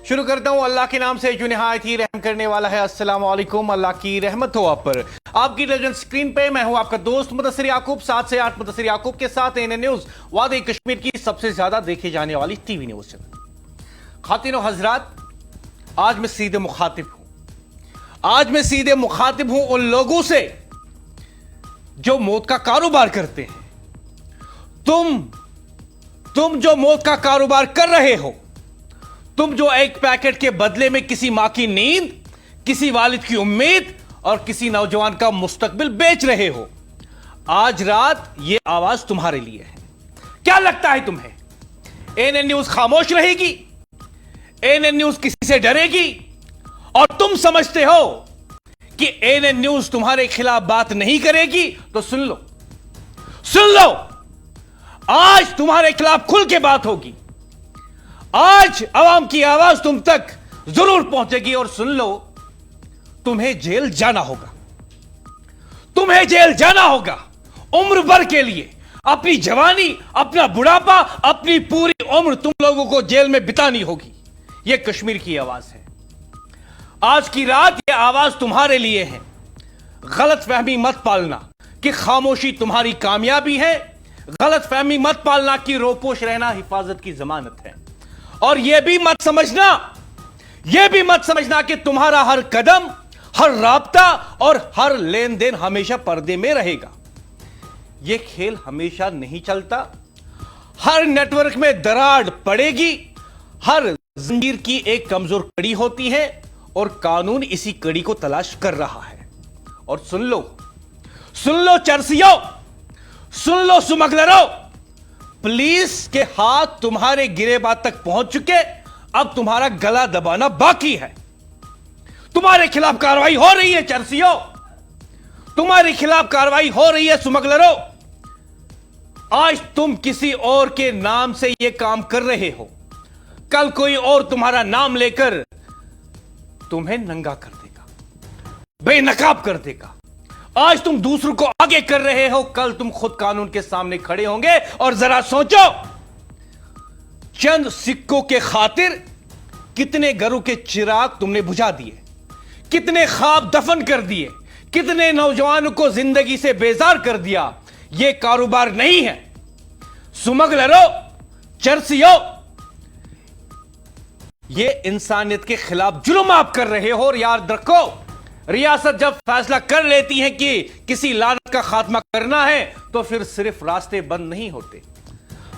शुरू करता हूं अल्लाह के नाम से जो निहायत ही रहम करने वाला है। अस्सलाम वालेकुम, अल्लाह की रहमत हो आप पर। आपकी टेलीविजन स्क्रीन पे मैं हूं आपका दोस्त मुदस्सिर याकूब, 7 से 8 मुदस्सिर याकूब के साथ एएनएन न्यूज वादे कश्मीर की सबसे ज्यादा देखे जाने वाली टीवी न्यूज चैनल। खातिन हजरात, आज मैं सीधे मुखातिब हूं उन लोगों से जो मौत का कारोबार करते हैं। तुम जो मौत का कारोबार कर रहे हो, तुम जो एक पैकेट के बदले में किसी मां की नींद, किसी वालिद की उम्मीद और किसी नौजवान का मुस्तकबिल बेच रहे हो, आज रात यह आवाज तुम्हारे लिए है। क्या लगता है तुम्हें एएनएन न्यूज खामोश रहेगी? एएनएन न्यूज किसी से डरेगी? और तुम समझते हो कि एएनएन न्यूज तुम्हारे खिलाफ बात नहीं करेगी? तो सुन लो, आज तुम्हारे खिलाफ खुल के बात होगी। आज आवाम की आवाज तुम तक जरूर पहुंचेगी। और सुन लो, तुम्हें जेल जाना होगा उम्र भर के लिए। अपनी जवानी, अपना बुढ़ापा, अपनी पूरी उम्र तुम लोगों को जेल में बितानी होगी। यह कश्मीर की आवाज है। आज की रात यह आवाज तुम्हारे लिए है। गलत फहमी मत पालना कि खामोशी तुम्हारी कामयाबी है। गलत फहमी मत पालना कि रोपोश रहना हिफाजत की जमानत है। और यह भी मत समझना कि तुम्हारा हर कदम, हर राब्ता और हर लेन देन हमेशा पर्दे में रहेगा। यह खेल हमेशा नहीं चलता। हर नेटवर्क में दरार पड़ेगी। हर जंजीर की एक कमजोर कड़ी होती है और कानून इसी कड़ी को तलाश कर रहा है। और सुन लो चरसियों, सुन लो स्मगलरों, पुलिस के हाथ तुम्हारे गिरेबान तक पहुंच चुके। अब तुम्हारा गला दबाना बाकी है। तुम्हारे खिलाफ कार्रवाई हो रही है चरसियों, तुम्हारे खिलाफ कार्रवाई हो रही है स्मगलरों। आज तुम किसी और के नाम से यह काम कर रहे हो, कल कोई और तुम्हारा नाम लेकर तुम्हें नंगा कर देगा, बेनकाब कर देगा। आज तुम दूसरों को आगे कर रहे हो, कल तुम खुद कानून के सामने खड़े होंगे। और जरा सोचो, चंद सिक्कों के खातिर कितने घरों के चिराग तुमने बुझा दिए, कितने ख्वाब दफन कर दिए, कितने नौजवानों को जिंदगी से बेजार कर दिया। यह कारोबार नहीं है स्मगलरों, चरसियों। यह इंसानियत के खिलाफ जुल्म आप कर रहे हो। और याद रखो, रियासत जब फैसला कर लेती है कि किसी लानत का खात्मा करना है, तो फिर सिर्फ रास्ते बंद नहीं होते,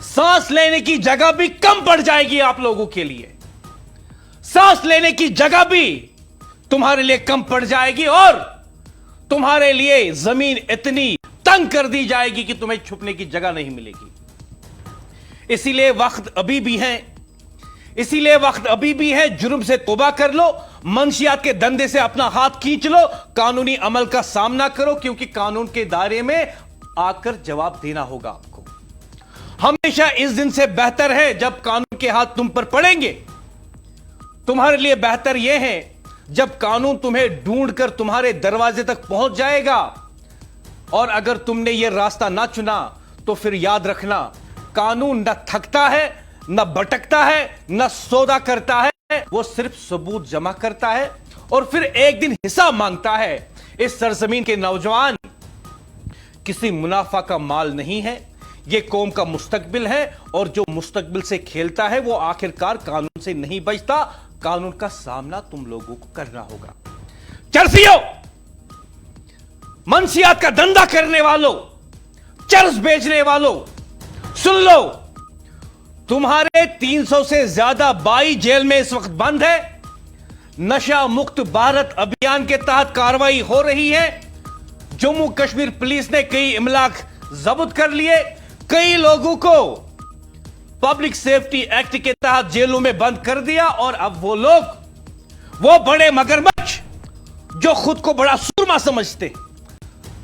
सांस लेने की जगह भी कम पड़ जाएगी आप लोगों के लिए। सांस लेने की जगह भी तुम्हारे लिए कम पड़ जाएगी और तुम्हारे लिए जमीन इतनी तंग कर दी जाएगी कि तुम्हें छुपने की जगह नहीं मिलेगी। इसीलिए वक्त अभी भी है। जुर्म से तौबा कर लो, मंशियात के धंधे से अपना हाथ खींच लो, कानूनी अमल का सामना करो, क्योंकि कानून के दायरे में आकर जवाब देना होगा आपको। हमेशा इस दिन से बेहतर है जब कानून के हाथ तुम पर पड़ेंगे। तुम्हारे लिए बेहतर यह है जब कानून तुम्हें ढूंढकर तुम्हारे दरवाजे तक पहुंच जाएगा। और अगर तुमने यह रास्ता ना चुना तो फिर याद रखना, कानून न थकता है, न भटकता है, न सौदा करता है। वो सिर्फ सबूत जमा करता है और फिर एक दिन हिसाब मांगता है। इस सरजमीन के नौजवान किसी मुनाफा का माल नहीं है, ये कौम का मुस्तकबिल है। और जो मुस्तकबिल से खेलता है वो आखिरकार कानून से नहीं बचता। कानून का सामना तुम लोगों को करना होगा। चरसियों, मंशियात का धंधा करने वालों, चरस बेचने वालों, सुन लो, तुम्हारे 300 से ज्यादा बाई जेल में इस वक्त बंद है। नशा मुक्त भारत अभियान के तहत कार्रवाई हो रही है। जम्मू कश्मीर पुलिस ने कई इमलाक जब्त कर लिए, कई लोगों को पब्लिक सेफ्टी एक्ट के तहत जेलों में बंद कर दिया। और अब वो लोग, वो बड़े मगरमच्छ जो खुद को बड़ा सूरमा समझते,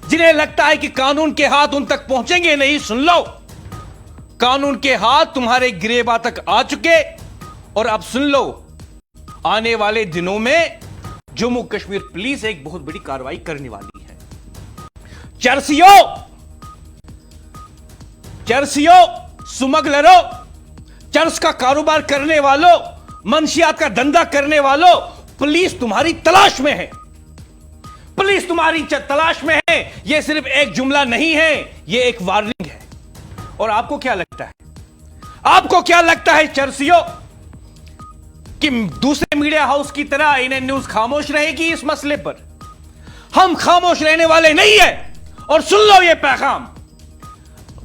जिन्हें लगता है कि कानून के हाथ उन तक पहुंचेंगे नहीं, सुन लो, कानून के हाथ तुम्हारे गिरेबान तक आ चुके। और अब सुन लो, आने वाले दिनों में जम्मू कश्मीर पुलिस एक बहुत बड़ी कार्रवाई करने वाली है। चरसियों, स्मगलरों, चरस का कारोबार करने वालों, منشیات کا دھندا کرنے والوں، پولیس تمہاری تلاش میں ہے، پولیس تمہاری تلاش میں ہے۔ یہ صرف ایک جملہ نہیں ہے، یہ ایک وارننگ ہے۔ اور آپ کو کیا لگتا ہے، آپ کو کیا لگتا ہے چرسیوں، کہ دوسرے میڈیا ہاؤس کی طرح انہیں نیوز خاموش رہے گی اس مسئلے پر؟ ہم خاموش رہنے والے نہیں ہیں۔ اور سن لو یہ پیغام،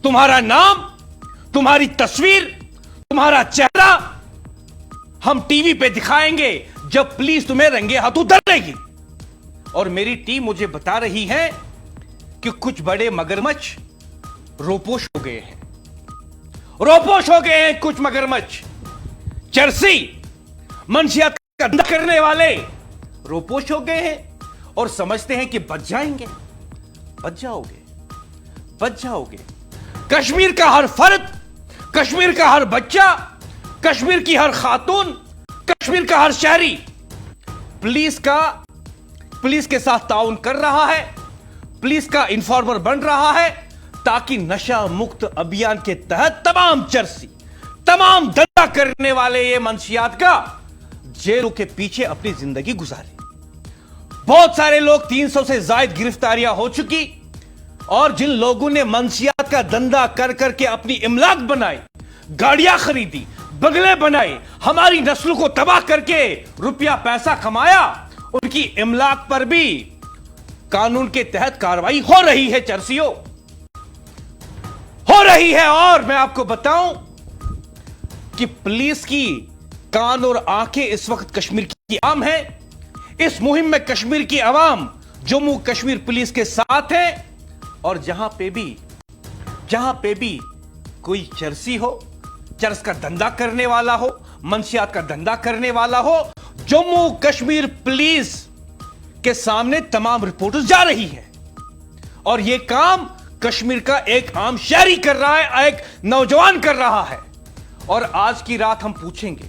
تمہارا نام، تمہاری تصویر، تمہارا چہرہ ہم ٹی وی پہ دکھائیں گے جب پولیس تمہیں رنگے ہاتھوں دھرے گی۔ اور میری ٹیم مجھے بتا رہی ہے کہ کچھ بڑے مگرمچھ روپوش ہو گئے ہیں، روپوش ہو گئے ہیں کچھ مگرمچھ، چرسی منشیات کا دھندا کرنے والے روپوش ہو گئے ہیں اور سمجھتے ہیں کہ بچ جائیں گے۔ بچ جاؤ گے، بچ جاؤ گے۔ کشمیر کا ہر فرد، کشمیر کا ہر بچہ، کشمیر کی ہر خاتون، کشمیر کا ہر شہری پولیس کے ساتھ تعاون کر رہا ہے، پولیس کا انفارمر بن رہا ہے، تاکہ نشہ مکت ابھیان کے تحت تمام چرسی، تمام دھندا کرنے والے یہ منشیات کا جیلوں کے پیچھے اپنی زندگی گزارے۔ بہت سارے لوگ، 300 سے زائد گرفتاریاں ہو چکی، اور جن لوگوں نے منشیات کا دھندا کر کر کے اپنی املاک بنائی، گاڑیاں خریدی، بنگلے بنائے، ہماری نسل کو تباہ کر کے روپیہ پیسہ کمایا، ان کی املاک پر بھی قانون کے تحت کارروائی ہو رہی ہے چرسیوں، ہو رہی ہے۔ اور میں آپ کو بتاؤں کہ پولیس کی کان اور آنکھیں اس وقت کشمیر کی عوام ہے۔ اس مہم میں کشمیر کی عوام جموں کشمیر پولیس کے ساتھ ہے، اور جہاں پہ بھی کوئی چرسی ہو، چرس کا دھندا کرنے والا ہو، منشیات کا دھندا کرنے والا ہو، جموں کشمیر پولیس کے سامنے تمام رپورٹس جا رہی ہے۔ اور یہ کام کشمیر کا ایک عام شہری کر رہا ہے، ایک نوجوان کر رہا ہے۔ اور آج کی رات ہم پوچھیں گے،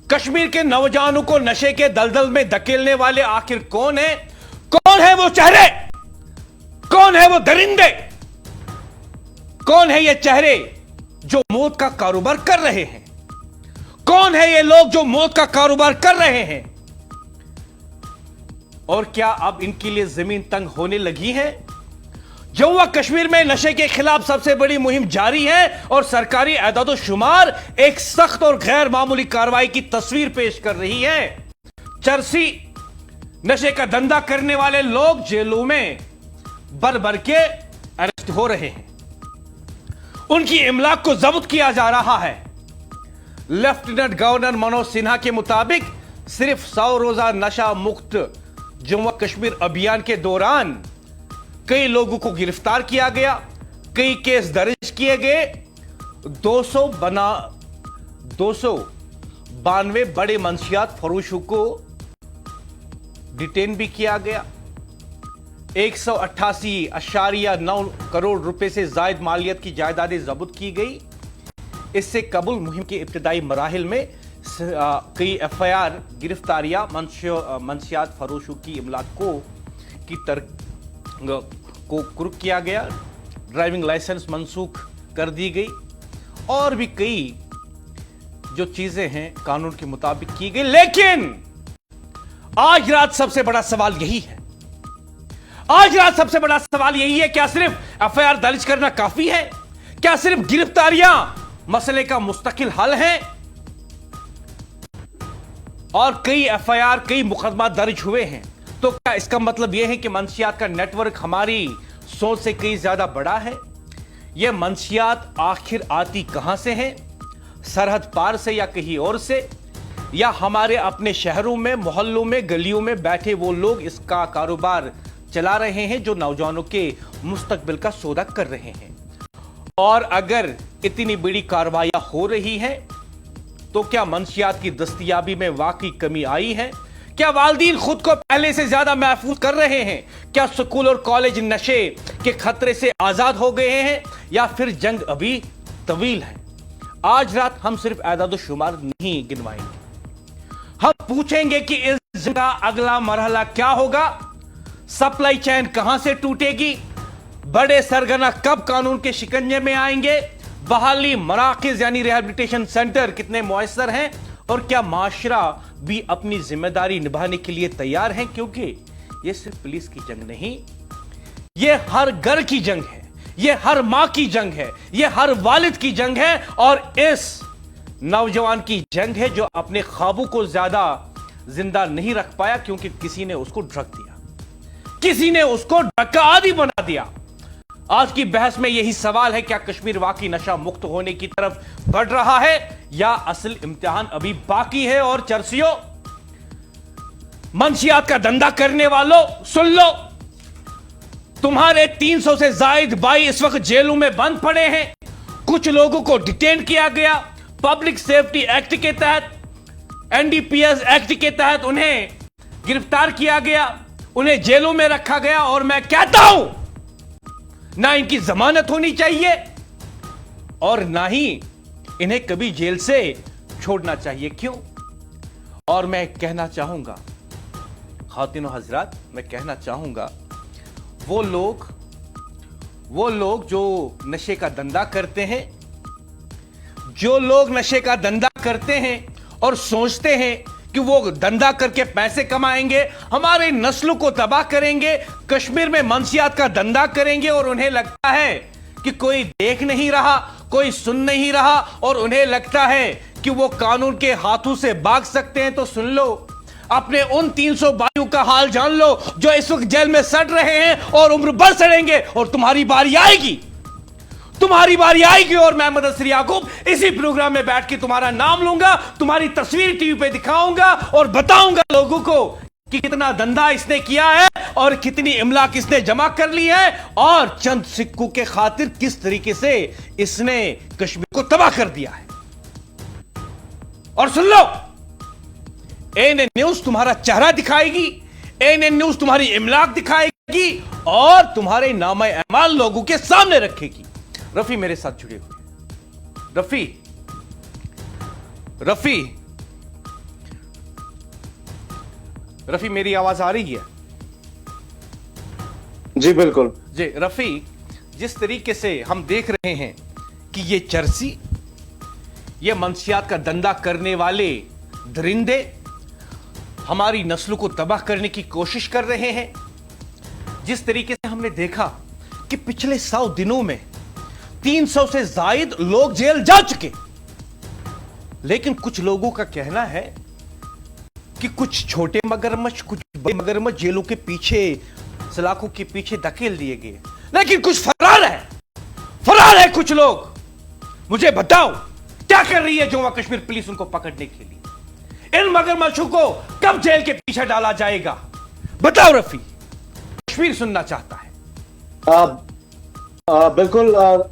کشمیر کے نوجوانوں کو نشے کے دلدل میں دھکیلنے والے آخر کون ہیں؟ کون ہے وہ چہرے؟ کون ہے وہ درندے؟ کون ہے یہ چہرے جو موت کا کاروبار کر رہے ہیں؟ کون ہے یہ لوگ جو موت کا کاروبار کر رہے ہیں؟ اور کیا اب ان کے لیے زمین تنگ ہونے لگی ہے؟ جموں کشمیر میں نشے کے خلاف سب سے بڑی مہم جاری ہے، اور سرکاری اعداد و شمار ایک سخت اور غیر معمولی کارروائی کی تصویر پیش کر رہی ہے۔ چرسی، نشے کا دھندا کرنے والے لوگ جیلوں میں بر کے اریسٹ ہو رہے ہیں، ان کی املاک کو ضبط کیا جا رہا ہے۔ لیفٹیننٹ گورنر منوج سنہا کے مطابق صرف 100 روزہ نشہ مکت جموں کشمیر ابھیان کے دوران کئی لوگوں کو گرفتار کیا گیا، کئی کیس درج کیے گئے، 292 بڑے منشیات فروشوں کو ڈیٹین بھی کیا گیا، 188.9 کروڑ روپے سے زائد مالیت کی جائیدادیں ضبط کی گئی۔ اس سے قبل مہم کے ابتدائی مراحل میں کئی ایف آئی آر، گرفتاریاں، منشیات فروشوں کی املاک کو کرک کیا گیا، ڈرائیونگ لائسنس منسوخ کر دی گئی، اور بھی کئی جو چیزیں ہیں قانون کے مطابق کی گئی۔ لیکن آج رات سب سے بڑا سوال یہی ہے، آج رات سب سے بڑا سوال یہی ہے، کیا صرف ایف آئی آر درج کرنا کافی ہے؟ کیا صرف گرفتاریاں مسئلے کا مستقل حل ہیں؟ اور کئی ایف آئی آر، کئی مقدمات درج ہوئے ہیں، تو کیا اس کا مطلب یہ ہے کہ منشیات کا نیٹ ورک ہماری سوچ سے کئی زیادہ بڑا ہے؟ یہ منشیات آخر آتی کہاں سے ہیں؟ سرحد پار سے یا کہیں اور سے؟ یا ہمارے اپنے شہروں میں، محلوں میں، گلیوں میں بیٹھے وہ لوگ اس کا کاروبار چلا رہے ہیں جو نوجوانوں کے مستقبل کا سودا کر رہے ہیں؟ اور اگر اتنی بڑی کارروائیاں ہو رہی ہیں تو کیا منشیات کی دستیابی میں واقعی کمی آئی ہے؟ کیا والدین خود کو پہلے سے زیادہ محفوظ کر رہے ہیں؟ کیا سکول اور کالج نشے کے خطرے سے آزاد ہو گئے ہیں، یا پھر جنگ ابھی طویل ہے؟ آج رات ہم صرف اعداد و شمار نہیں گنوائیں گے، ہم پوچھیں گے کہ اس جنگ کا اگلا مرحلہ کیا ہوگا، سپلائی چین کہاں سے ٹوٹے گی، بڑے سرگنا کب قانون کے شکنجے میں آئیں گے، بحالی مراکز یعنی ریہیبلیٹیشن سینٹر کتنے میسر ہیں، और क्या माशरा भी अपनी जिम्मेदारी निभाने के लिए तैयार हैं? क्योंकि यह सिर्फ पुलिस की जंग नहीं, यह हर घर की जंग है, यह हर मां की जंग है, यह हर वालिद की जंग है, और इस नौजवान की जंग है जो अपने ख्वाबों को ज्यादा जिंदा नहीं रख पाया क्योंकि किसी ने उसको ड्रग दिया, किसी ने उसको ड्रग का आदी बना दिया। आज की बहस में यही सवाल है, क्या कश्मीर वाकई नशा मुक्त होने की तरफ बढ़ रहा है या असल इम्तिहान अभी बाकी है? और चर्सियों, मंशियात का धंधा करने वालों, सुन लो, तुम्हारे 300 से जायद भाई इस वक्त जेलों में बंद पड़े हैं। कुछ लोगों को डिटेन किया गया पब्लिक सेफ्टी एक्ट के तहत, एनडीपीएस एक्ट के तहत उन्हें गिरफ्तार किया गया, उन्हें जेलों में रखा गया। और मैं कहता हूं, ना इनकी जमानत होनी चाहिए और ना ही इन्हें कभी जेल से छोड़ना चाहिए। क्यों? और मैं कहना चाहूंगा, खातिनो हजरात, मैं कहना चाहूंगा, वो लोग जो नशे का धंधा करते हैं, जो लोग नशे का धंधा करते हैं और सोचते हैं कि वो धंधा करके पैसे कमाएंगे, हमारे नस्लों को तबाह करेंगे, कश्मीर में मंशियात का धंधा करेंगे, और उन्हें लगता है कि कोई देख नहीं रहा, कोई सुन नहीं रहा, और उन्हें लगता है कि वो कानून के हाथों से भाग सकते हैं, तो सुन लो, अपने उन 300 भाइयों का हाल जान लो जो इस वक्त जेल में सड़ रहे हैं और उम्र भर सड़ेंगे, और तुम्हारी बारी आएगी, तुम्हारी बारी आएगी। और मैं मुदस्सिर याकूब इसी प्रोग्राम में बैठ के तुम्हारा नाम लूंगा, तुम्हारी तस्वीर टीवी पे दिखाऊंगा और बताऊंगा लोगों को कि कितना धंधा इसने किया है और कितनी इमलाक इसने जमा कर ली है, और चंद सिक्कों के खातिर किस तरीके से इसने कश्मीर को तबाह कर दिया है। और सुन लो, एएनएन न्यूज तुम्हारा चेहरा दिखाएगी, एएनएन न्यूज तुम्हारी इमलाक दिखाएगी और तुम्हारे नामे अमाल लोगों के सामने रखेगी। रफी मेरे साथ जुड़े हुए। रफी मेरी आवाज आ रही है? जी बिल्कुल जी। रफी, जिस तरीके से हम देख रहे हैं कि ये चर्सी, ये मंशियात का धंधा करने वाले दरिंदे हमारी नस्लों को तबाह करने की कोशिश कर रहे हैं, जिस तरीके से हमने देखा कि पिछले 100 दिनों में 300 से जायद लोग जेल जा चुके, लेकिन कुछ लोगों का कहना है कि कुछ छोटे मगरमच्छ, कुछ बड़े मगरमच्छ जेलों के पीछे, सलाखों के पीछे धकेल दिए गए, लेकिन कुछ फरार है कुछ लोग। मुझे बताओ, क्या कर रही है जम्मू कश्मीर पुलिस उनको पकड़ने के लिए? इन मगरमच्छों को कब जेल के पीछे डाला जाएगा? बताओ रफी, कश्मीर सुनना चाहता है। बिल्कुल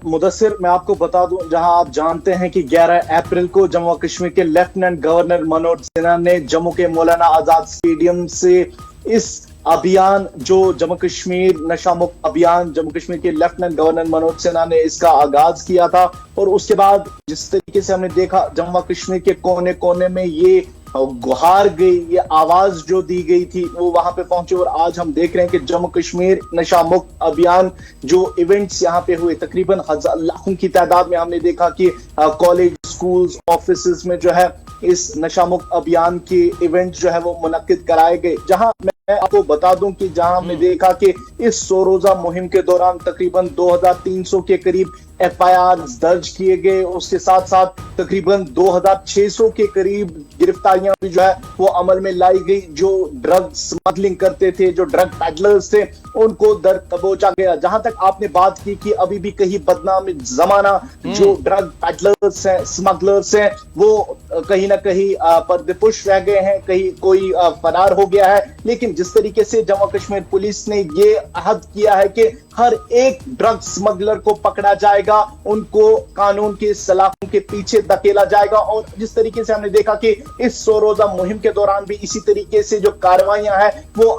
मुदस्सिर, मैं आपको बता दूं, जहां आप जानते हैं कि 11 अप्रैल को जम्मू कश्मीर के लेफ्टिनेंट गवर्नर मनोज सिन्हा ने जम्मू के मौलाना आजाद स्टेडियम से इस अभियान, जो जम्मू कश्मीर नशा मुक्त अभियान, जम्मू कश्मीर के लेफ्टिनेंट गवर्नर मनोज सिन्हा ने इसका आगाज किया था। और उसके बाद जिस तरीके से हमने देखा जम्मू कश्मीर के कोने कोने में ये गुहार गई, ये आवाज जो दी गई थी वो वहां पे पहुंचे। और आज हम देख रहे हैं कि जम्मू कश्मीर नशा मुक्त अभियान जो इवेंट्स यहाँ पे हुए, तकरीबन लाखों की तादाद में हमने देखा कि कॉलेज, स्कूल्स, ऑफिसेज में जो है इस नशा मुक्त अभियान के इवेंट जो है वो मुनक्किद कराए गए। जहां मैं आपको बता दूं कि जहां हमने देखा कि इस 100 रोजा मुहिम के दौरान तकरीबन 2300 के करीब एफआईआर दर्ज किए गए, उसके साथ साथ तकरीबन 2600 के करीब गिरफ्तारियां भी जो है वो अमल में लाई गई। जो ड्रग स्मगलिंग करते थे, जो ड्रग पैडलर्स थे, उनको दर दबोचा गया। जहां तक आपने बात की कि अभी भी कहीं बदनाम जमाना जो ड्रग पैडलर्स हैं, स्मगलर्स हैं, वो कहीं ना कहीं पर्देपुश रह गए हैं, कहीं कोई फरार हो गया है। लेकिन जिस तरीके से जम्मू कश्मीर पुलिस ने ये अहद किया है कि हर एक ड्रग स्मगलर को पकड़ा जाएगा, उनको कानून के सलाखों के पीछे धकेला जाएगा। और जिस तरीके से हमने देखा कि इस 100 रोजा मुहिम के दौरान भी इसी तरीके से जो कार्रवाइयां हैं वो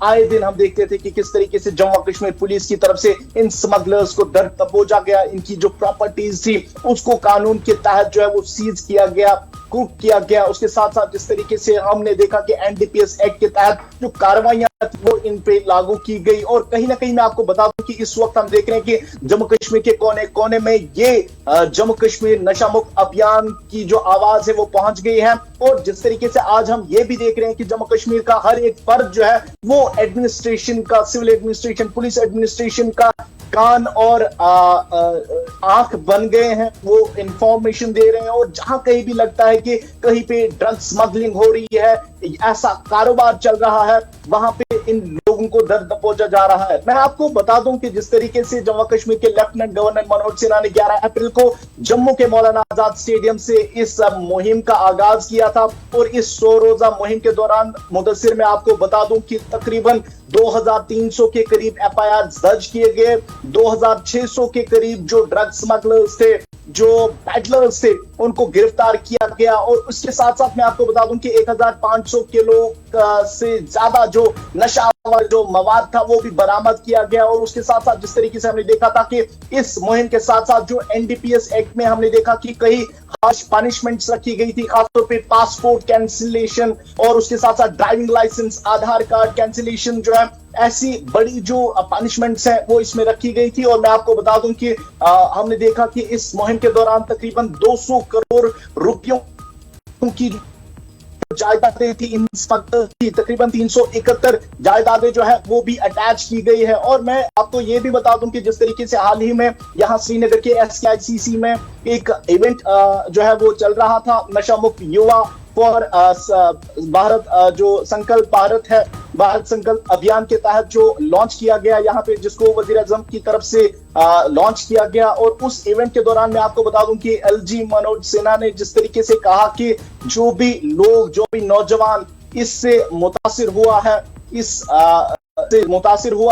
आए दिन हम देखते थे कि किस तरीके से जम्मू कश्मीर पुलिस की तरफ से इन स्मगलर्स को दर दबोचा गया, इनकी जो प्रॉपर्टीज थी उसको कानून के तहत जो है वो सीज किया गया। कुक किया गया, उसके साथ साथ जिस तरीके से हमने देखा कि एनडीपीएस एक्ट के तहत जो कार्रवाइयां वो इन पे लागू की गई। और कहीं ना कहीं मैं आपको बता दूं कि इस वक्त हम देख रहे हैं कि जम्मू कश्मीर के कोने कोने में ये जम्मू कश्मीर नशा मुक्त अभियान की जो आवाज है वो पहुंच गई है। और जिस तरीके से आज हम ये भी देख रहे हैं कि जम्मू कश्मीर का हर एक फर्द जो है वो एडमिनिस्ट्रेशन का, सिविल एडमिनिस्ट्रेशन, पुलिस एडमिनिस्ट्रेशन का कान और आंख बन गए हैं, वो इंफॉर्मेशन दे रहे हैं। और जहां कहीं भी लगता है कि कहीं पे ड्रग स्मगलिंग हो रही है, ऐसा कारोबार चल रहा है, वहां पे इन लोगों को दर्द पहुंचा जा रहा है। मैं आपको बता दूं कि जिस तरीके से जम्मू कश्मीर के लेफ्टिनेंट गवर्नर मनोज सिन्हा ने 11 अप्रैल को जम्मू के मौलाना आजाद स्टेडियम से इस मुहिम का आगाज किया था। और इस 100 रोजा मुहिम के दौरान मुदस्सिर में आपको बता दूं कि तकरीबन 2300 के करीब एफआईआर दर्ज किए गए, 2600 के करीब जो ड्रग स्मगलर्स थे, जो पैडलर्स थे, उनको गिरफ्तार किया गया। और उसके साथ साथ मैं आपको बता दूं कि 1500 किलो से ज्यादा जो नशा जो मवाद था वो भी बरामद किया गया। और उसके साथ साथ जिस तरीके से हमने देखा था कि इस मुहिम के साथ साथ जो एनडीपीएस एक्ट में हमने देखा कि कई हार्श पनिशमेंट्स रखी गई थी, खासतौर पे पासपोर्ट कैंसिलेशन और उसके साथ साथ ड्राइविंग लाइसेंस, आधार कार्ड कैंसिलेशन, जो है ऐसी बड़ी जो पनिशमेंट्स हैं वो इसमें रखी गई थी। और मैं आपको बता दूं कि हमने देखा कि इस मुहिम के दौरान तकरीबन 200 करोड़ रुपयों की जायदादें थी, इन की तकरीबन 371 जायदादें जो है वो भी अटैच की गई है। और मैं आपको ये भी बता दूं कि जिस तरीके से हाल ही में यहाँ श्रीनगर के SKICC में एक इवेंट जो है वो चल रहा था, नशा मुक्त युवा फॉर भारत, जो संकल्प भारत है, भारत संकल्प अभियान के तहत जो लॉन्च किया गया यहाँ पे, जिसको वजीर आजम की तरफ से लॉन्च किया गया। और उस इवेंट के दौरान मैं आपको बता दूं कि LG मनोज सिन्हा ने जिस तरीके से कहा कि जो भी लोग, जो भी नौजवान इससे मुतासिर हुआ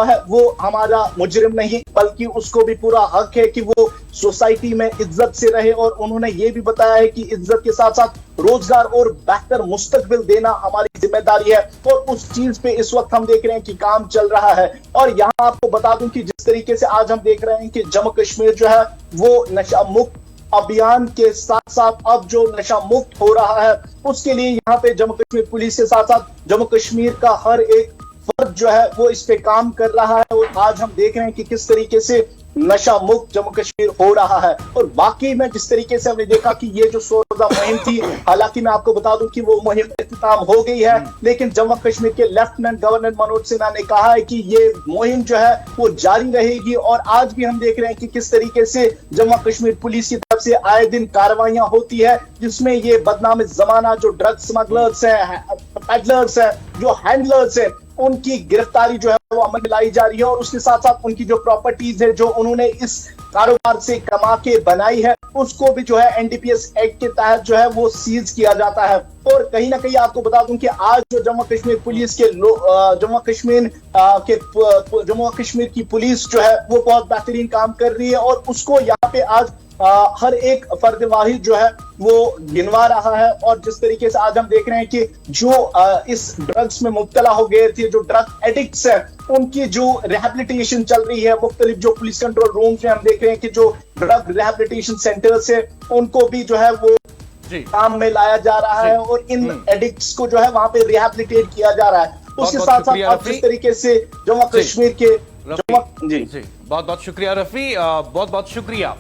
है, वो हमारा मुजरिम नहीं, बल्कि उसको भी पूरा हक है कि वो सोसाइटी में इज्जत से रहे। और उन्होंने ये भी बताया है कि इज्जत के साथ साथ रोजगार और बेहतर मुस्तकबिल देना हमारी जिम्मेदारी है। और उस चीज पे इस वक्त हम देख रहे हैं कि काम चल रहा है। और यहाँ आपको बता दूं कि जिस तरीके से आज हम देख रहे हैं कि जम्मू कश्मीर जो है वो नशा मुक्त अभियान के साथ साथ अब जो नशा मुक्त हो रहा है, उसके लिए यहाँ पे जम्मू कश्मीर पुलिस के साथ साथ जम्मू कश्मीर का हर एक फर्द जो है वो इस पे काम कर रहा है। और आज हम देख रहे हैं कि किस तरीके से नशा मुक्त जम्मू कश्मीर हो रहा है। और बाकी में जिस तरीके से हमने देखा कि ये जो 100 रोजा मुहिम थी, हालांकि मैं आपको बता दूं कि वो मुहिम इख्तिताम हो गई है, लेकिन जम्मू कश्मीर के लेफ्टिनेंट गवर्नर मनोज सिन्हा ने कहा है कि ये मुहिम जो है वो जारी रहेगी। और आज भी हम देख रहे हैं कि किस तरीके से जम्मू कश्मीर पुलिस की तरफ से आए दिन कार्रवाइयां होती है, जिसमें ये बदनाम जमाना जो ड्रग स्मगलर्स है, पैडलर्स है, जो हैंडलर्स है, उनकी गिरफ्तारी जो है वो अमल में लाई जा रही है। और उसके साथ साथ उनकी जो प्रॉपर्टीज है जो उन्होंने इस कारोबार से कमा के बनाई है, उसको भी जो है एनडीपीएस एक्ट के तहत जो है वो सीज किया जाता है। और कहीं ना कहीं आपको बता दूं कि आज जो जम्मू कश्मीर पुलिस के जम्मू कश्मीर की पुलिस जो है वो बहुत बेहतरीन काम कर रही है। और उसको यहाँ पे आज हर एक फर्द वाहिद जो है वो गिनवा रहा है। और जिस तरीके से आज हम देख रहे हैं कि जो इस ड्रग्स में मुब्तला हो गए थे, जो ड्रग एडिक्ट्स है, उनकी जो रिहैबिलिटेशन चल रही है, मुख्तलिफ जो पुलिस कंट्रोल रूम्स में हम देख रहे हैं कि जो ड्रग रिहैबिलिटेशन सेंटर्स है, उनको भी जो है वो काम में लाया जा रहा है। और इन एडिक्ट्स को जो है वहां पे रिहैबिलिटेट किया जा रहा है। उसके साथ साथ अब जिस तरीके से जम्मू कश्मीर के बहुत बहुत शुक्रिया रफी, बहुत बहुत शुक्रिया।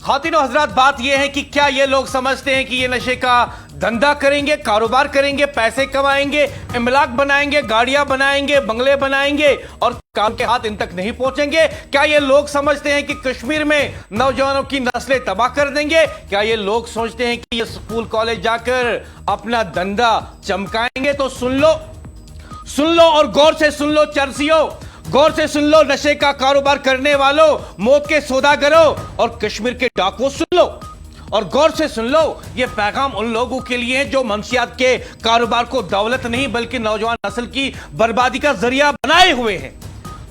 खातिन और हजरात, बात यह है कि क्या ये लोग समझते हैं कि ये नशे का धंधा करेंगे, कारोबार करेंगे, पैसे कमाएंगे, इमलाक बनाएंगे, गाड़ियां बनाएंगे, बंगले बनाएंगे और काम के हाथ इन तक नहीं पहुंचेंगे? क्या ये लोग समझते हैं कि कश्मीर में नौजवानों की नस्लें तबाह कर देंगे? क्या ये लोग सोचते हैं कि ये स्कूल कॉलेज जाकर अपना धंधा चमकाएंगे? तो सुन लो और गौर से सुन लो चर्सियों, गौर से सुन लो नशे का कारोबार करने वालों, मौत के सौदागरों और कश्मीर के डाकुओं, सुन लो और गौर से सुन लो। यह पैगाम उन लोगों के लिए है जो मंशियात के कारोबार को दौलत नहीं बल्कि नौजवान नस्ल की बर्बादी का जरिया बनाए हुए हैं।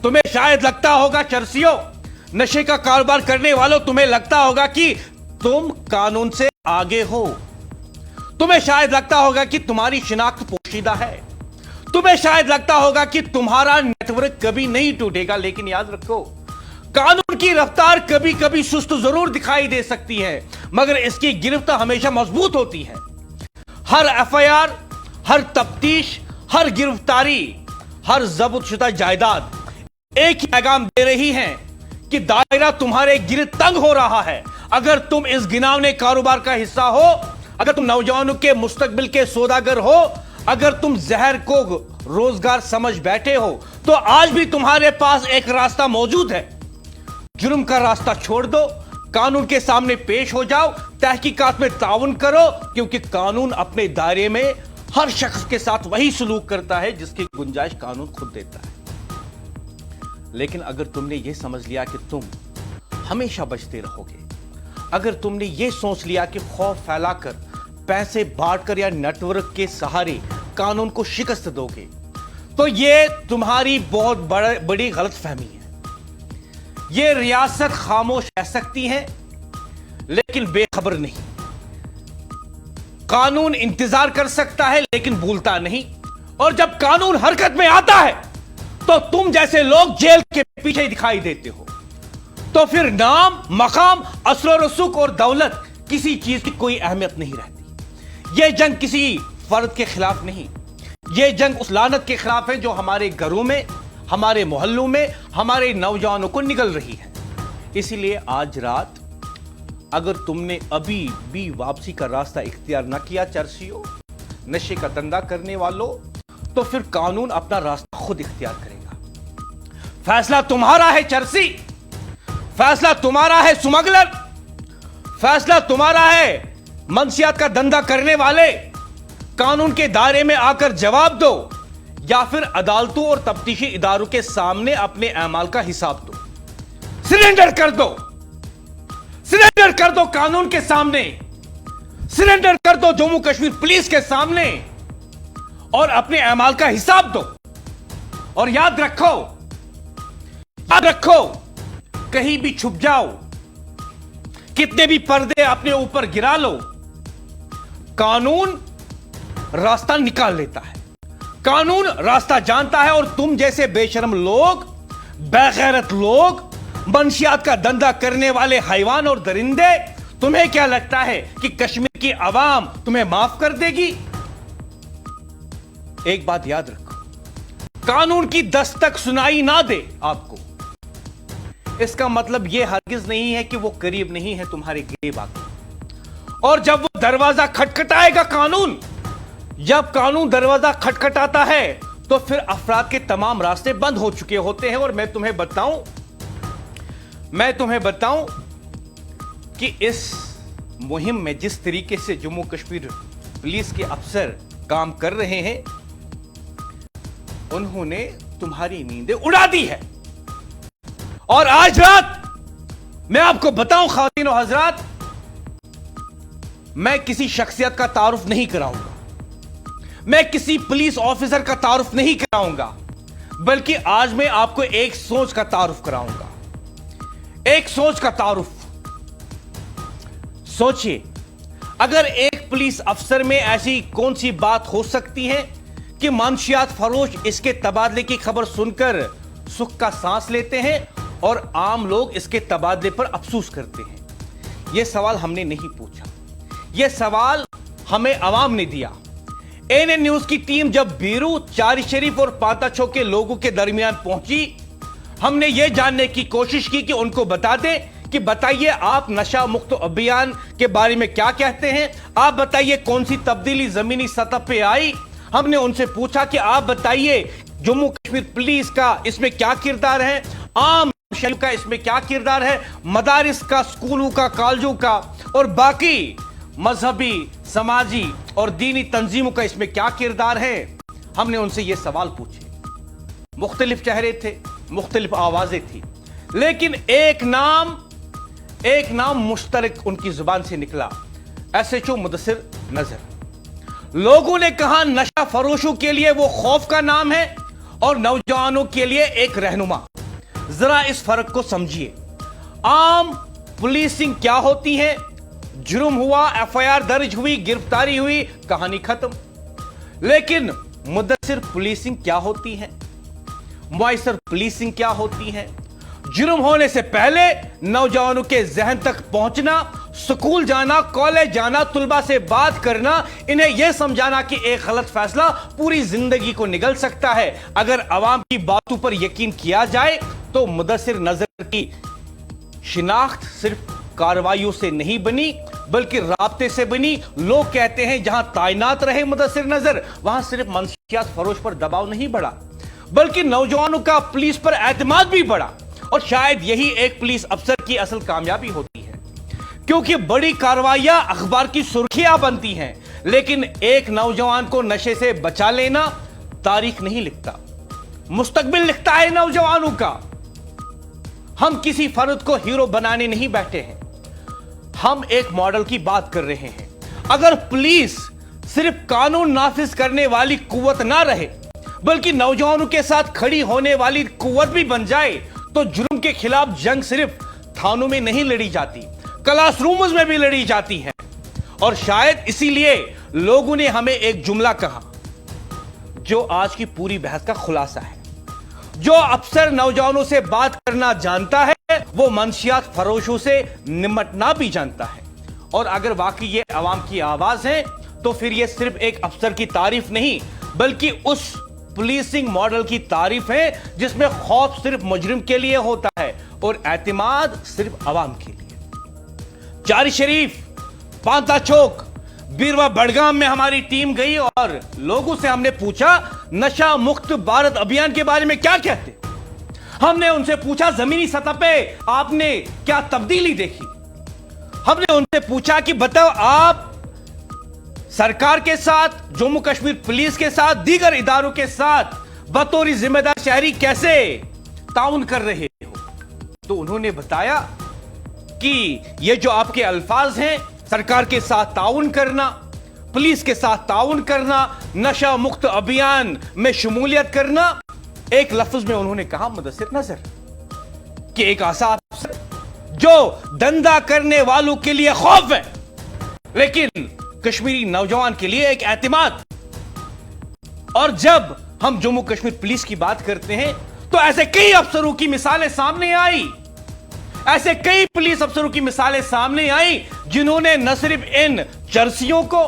तुम्हें शायद लगता होगा चर्सियों, नशे का कारोबार करने वालों, तुम्हें लगता होगा कि तुम कानून से आगे हो। तुम्हें शायद लगता होगा कि तुम्हारी शिनाख्त पोशीदा है। तुम्हें शायद लगता होगा कि तुम्हारा नेटवर्क कभी नहीं टूटेगा। लेकिन याद रखो, कानून की रफ्तार कभी कभी सुस्त जरूर दिखाई दे सकती है, मगर इसकी गिरफ्त हमेशा मजबूत होती है। हर एफआईआर, हर तफ्तीश, हर गिरफ्तारी, हर जब्तशुदा जायदाद एक ही पैगाम दे रही है कि दायरा तुम्हारे गिर तंग हो रहा है। अगर तुम इस गिनावने कारोबार का हिस्सा हो, अगर तुम नौजवानों के मुस्तकबिल के सौदागर हो, अगर तुम जहर को रोजगार समझ बैठे हो, तो आज भी तुम्हारे पास एक रास्ता मौजूद है। जुर्म का रास्ता छोड़ दो, कानून के सामने पेश हो जाओ, तहकीकात में ताउन करो, क्योंकि कानून अपने दायरे में हर शख्स के साथ वही सलूक करता है जिसकी गुंजाइश कानून खुद देता है। लेकिन अगर तुमने यह समझ लिया कि तुम हमेशा बचते रहोगे, अगर तुमने यह सोच लिया कि खौफ फैलाकर, पैसे बांटकर या नेटवर्क के सहारे कानून को शिकस्त दोगे, तो यह तुम्हारी बहुत बड़ी गलतफहमी है। यह रियासत खामोश रह सकती है लेकिन बेखबर नहीं। कानून इंतजार कर सकता है लेकिन भूलता नहीं। और जब कानून हरकत में आता है तो तुम जैसे लोग जेल के पीछे दिखाई देते हो। तो फिर नाम, मकाम, असर रसूख और दौलत किसी चीज की कोई अहमियत नहीं रहती। यह जंग किसी फर्द के खिलाफ नहीं, यह जंग उस लानत के खिलाफ है जो हमारे घरों में, हमारे मोहल्लों में, हमारे नौजवानों को निगल रही है। इसीलिए आज रात अगर तुमने अभी भी वापसी का रास्ता इख्तियार न किया, चर्सियों, नशे का धंधा करने वालों, तो फिर कानून अपना रास्ता खुद इख्तियार करेगा। फैसला तुम्हारा है चर्सी, फैसला तुम्हारा है स्मगलर, फैसला तुम्हारा है मंशियात का धंधा करने वाले। कानून के दायरे में आकर जवाब दो या फिर अदालतों और तफ्तीशी इदारों के सामने अपने अमाल का हिसाब दो। सरेंडर कर दो, सरेंडर कर दो कानून के सामने, सरेंडर कर दो जम्मू कश्मीर पुलिस के सामने और अपने अमाल का हिसाब दो। और याद रखो, कहीं भी छुप जाओ, कितने भी पर्दे अपने ऊपर गिरा लो, कानून रास्ता निकाल लेता है, कानून रास्ता जानता है। और तुम जैसे बेशर्म लोग, बेगैरत लोग, मंशियात का धंधा करने वाले हैवान और दरिंदे, तुम्हें क्या लगता है कि कश्मीर की आवाम तुम्हें माफ कर देगी? एक बात याद रखो, कानून की दस्तक सुनाई ना दे आपको, इसका मतलब यह हरगिज नहीं है कि वो करीब नहीं है तुम्हारे गिरेब आके। और जब वो दरवाजा खटखटाएगा कानून, जब कानून दरवाजा खटखटाता है तो फिर अफराद के तमाम रास्ते बंद हो चुके होते हैं। और मैं तुम्हें बताऊं कि इस मुहिम में जिस तरीके से जम्मू कश्मीर पुलिस के अफसर काम कर रहे हैं, उन्होंने तुम्हारी नींदें उड़ा दी है। और आज रात मैं आपको बताऊं ख़वातीन और हज़रात, मैं किसी शख्सियत का तारुफ नहीं कराऊंगा, मैं किसी पुलिस ऑफिसर का तारुफ नहीं कराऊंगा, बल्कि आज मैं आपको एक सोच का तारुफ कराऊंगा, एक सोच का तारुफ। सोचिए, अगर एक पुलिस अफसर में ऐसी कौन सी बात हो सकती है कि मंशियात फरोश इसके तबादले की खबर सुनकर सुख का सांस लेते हैं और आम लोग इसके तबादले पर अफसोस करते हैं। यह सवाल हमने नहीं पूछा, यह सवाल हमें आवाम ने दिया। एएनएन न्यूज की टीम जब बीरू, चारी शरीफ और पाताछो के लोगों के दरमियान पहुंची, हमने यह जानने की कोशिश की कि उनको बता दें कि बताइए आप नशा मुक्त अभियान के बारे में क्या कहते हैं, आप बताइए कौन सी तब्दीली जमीनी सतह पे आई। हमने उनसे पूछा कि आप बताइए जम्मू कश्मीर पुलिस का इसमें क्या किरदार है, आम शहर का इसमें क्या किरदार है, मदारिस का, स्कूलों का, कॉलेजों का और बाकी मजहबी, समाजी और दीनी तंजीमों का इसमें क्या किरदार है। हमने उनसे ये सवाल पूछे। मुख्तलिफ चेहरे थे, मुख्तलिफ आवाजें थी, लेकिन एक नाम मुश्तरक उनकी जुबान से निकला, एसएचओ मुदस्सिर नजर। लोगों ने कहा नशा फरोशों के लिए वो खौफ का नाम है और नौजवानों के लिए एक रहनुमा। जरा इस फर्क को समझिए। आम पुलिसिंग क्या होती है? जुर्म हुआ, एफआईआर दर्ज हुई, गिरफ्तारी हुई, कहानी खत्म। लेकिन मुदस्सिर पुलिसिंग क्या होती है? मुयस्सर पुलिसिंग क्या होती है? जुर्म होने से पहले नौजवानों के जहन तक पहुंचना, स्कूल जाना, कॉलेज जाना, तुलबा से बात करना, इन्हें यह समझाना कि एक गलत फैसला पूरी जिंदगी को निगल सकता है। अगर अवाम की बातों पर यकीन किया जाए तो मुदस्सिर नजर की शिनाख्त सिर्फ कार्रवाइयों से नहीं बनी बल्कि राब्ते से बनी। लोग कहते हैं जहां तैनात रहे मुदस्सिर नजर वहां सिर्फ मंशियात फरोश पर दबाव नहीं बढ़ा बल्कि नौजवानों का पुलिस पर एतमाद भी बढ़ा। और शायद यही एक पुलिस अफसर की असल कामयाबी होती है, क्योंकि बड़ी कार्रवाइयां अखबार की सुर्खियां बनती हैं, लेकिन एक नौजवान को नशे से बचा लेना तारीख नहीं लिखता, मुस्तकबिल लिखता है नौजवानों का। हम किसी फर्द को हीरो बनाने नहीं बैठे हैं, हम एक मॉडल की बात कर रहे हैं। अगर पुलिस सिर्फ कानून नाफिज करने वाली कुव्वत ना रहे बल्कि नौजवानों के साथ खड़ी होने वाली कुव्वत भी बन जाए तो जुर्म के खिलाफ जंग सिर्फ थानों में नहीं लड़ी जाती, क्लासरूम्स में भी लड़ी जाती है। और शायद इसीलिए लोगों ने हमें एक जुमला कहा जो आज की पूरी बहस का खुलासा है। जो अफसर नौजवानों से बात करना जानता है वो मंशियात फरोशों से निपटना भी जानता है। और अगर वाकई ये अवाम की आवाज है तो फिर ये सिर्फ एक अफसर की तारीफ नहीं बल्कि उस पुलिसिंग मॉडल की तारीफ है जिसमें खौफ सिर्फ मुजरिम के लिए होता है और एतमाद सिर्फ अवाम के लिए। चारी शरीफ, पांता चौक, बीरवा बड़गाम में हमारी टीम गई और लोगों से हमने पूछा नशा मुक्त भारत अभियान के बारे में क्या कहते। हमने उनसे पूछा जमीनी सतह पे आपने क्या तब्दीली देखी। हमने उनसे पूछा कि बताओ आप सरकार के साथ, जम्मू कश्मीर पुलिस के साथ, दीगर इदारों के साथ बतौर जिम्मेदार शहरी कैसे ताउन कर रहे हो। तो उन्होंने बताया कि ये जो आपके अल्फाज हैं, सरकार के साथ ताउन करना, पुलिस के साथ ताउन करना, नशा मुक्त अभियान में शमूलियत करना, एक लफ्ज में उन्होंने कहा मुदस्सिर नजर कि एक ऐसा अफसर जो धंधा करने वालों के लिए खौफ है लेकिन कश्मीरी नौजवान के लिए एक एतमाद। और जब हम जम्मू कश्मीर पुलिस की बात करते हैं तो ऐसे कई अफसरों की मिसालें सामने आई, ऐसे कई पुलिस अफसरों की मिसालें सामने आई जिन्होंने न सिर्फ इन चरसियों को,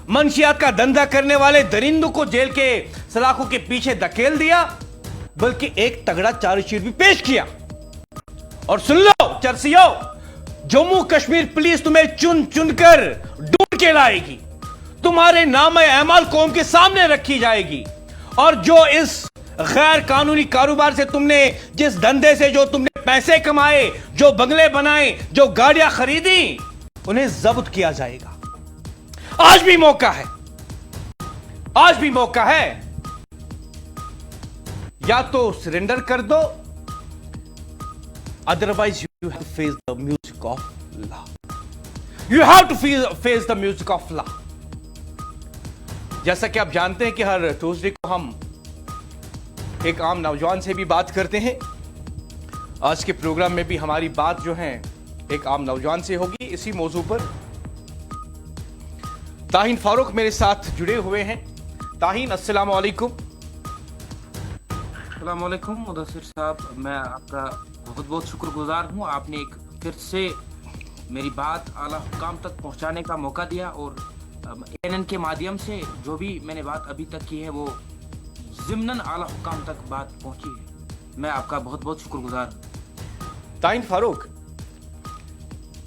मंशियात का धंधा करने वाले दरिंदों को जेल के सलाखों के पीछे धकेल दिया बल्कि एक तगड़ा चार्जशीट भी पेश किया। और सुन लो चरसियों, जम्मू कश्मीर पुलिस तुम्हें चुन चुनकर ढूंढ के लाएगी, तुम्हारे नाम अमाल कौम के सामने रखी जाएगी। और जो इस गैर कानूनी कारोबार से तुमने, जिस धंधे से जो तुमने पैसे कमाए, जो बंगले बनाए, जो गाड़ियां खरीदी, उन्हें जब्त किया जाएगा। आज भी मौका है, आज भी मौका है। या तो सरेंडर कर दो, otherwise you have to face the music of law. You have to face the music of law. जैसा कि आप जानते हैं कि हर ट्यूसडे को हम एक आम नौजवान से भी बात करते हैं। आज के प्रोग्राम में भी हमारी बात जो है एक आम नौजवान से होगी इसी मौजू पर। ताहीन फारूक मेरे साथ जुड़े हुए हैं। ताहीन, अस्सलाम वालेकुम। अस्सलाम वालेकुम मुदस्सिर साहब, मैं आपका बहुत बहुत शुक्रगुजार हूँ। आपने एक फिर से मेरी बात आला हुकाम तक पहुँचाने का मौका दिया और एएनएन के माध्यम से जो भी मैंने बात अभी तक की है वो ज़िम्नन आला हुकाम तक बात पहुँची है। मैं आपका बहुत बहुत शुक्रगुजार हूँ। ताहीन फारूक,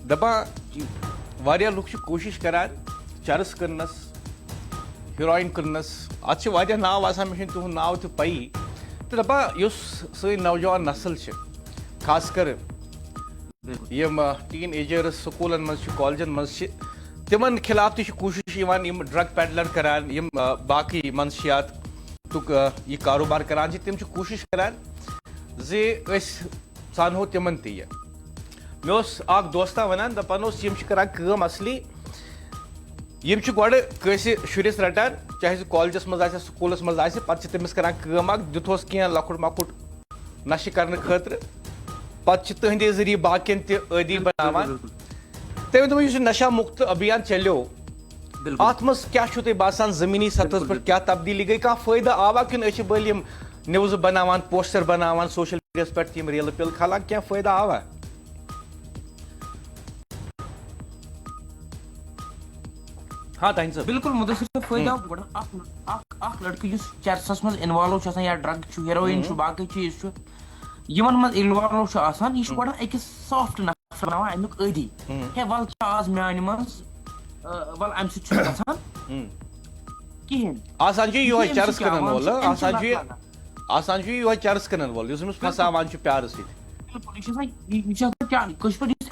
दबा वारिया लोग कोशिश करान चरस करनस, हीरोइन करनस, आज वारिया नाव आसान में तुम नाव तो पई तो दबा युस सही नौजवान नस्ल से खासकर यम टीन एजर्स स्कूलन मज कॉलेजन मज तिमन खिलाफ ती कोशिश इवान यम ड्रग पेडलर करान, यम बाकी मंशियात तुक ये कारोबार करान तिम कोशिश करान जे सानो तिमन ती मे अख दोस्ता वनान दपान यम करान कम असली यम गोड़ कैसे शुरिस रटान, चाहे सह कॉलेजस मज आसे, स्कूलस मज आसे, पत तमिस करान कम दिथोस कह लकुट मकुट नशे करने खतर, पत तहदे जरिए बाकियन तदी बनावान। तमें दोप नशा मुक्त अभियान चलो, अत मज क्या तुम बसान जमीनी सतह पर क्या तब्दीली गई, कह फायदा आवा कि बल न्यूज बनावान, पोस्टर बनावान सोशल मीडिया पे रील पिल खलान, क्या फायदा आवा? हाँ ताहिन साहब बिल्कुल मुदस्सिर साहब फायदा बड़ा अख लड़की युस चरसस मज इन्वॉल्व छ आसान या ड्रग छ हेरोइन छ बाकी चीज छ यमन मज इन्वॉल्व छ आसान ये बड़ा एक सॉफ्ट नफर बनावा अमुक अदी हे वल छ आज म्यान मज वल अम सु छ गसान किहन आसान जी यो चर्स करन वोल आसान जी यो चर्स करन वोल युस मस फसावान छ प्यार से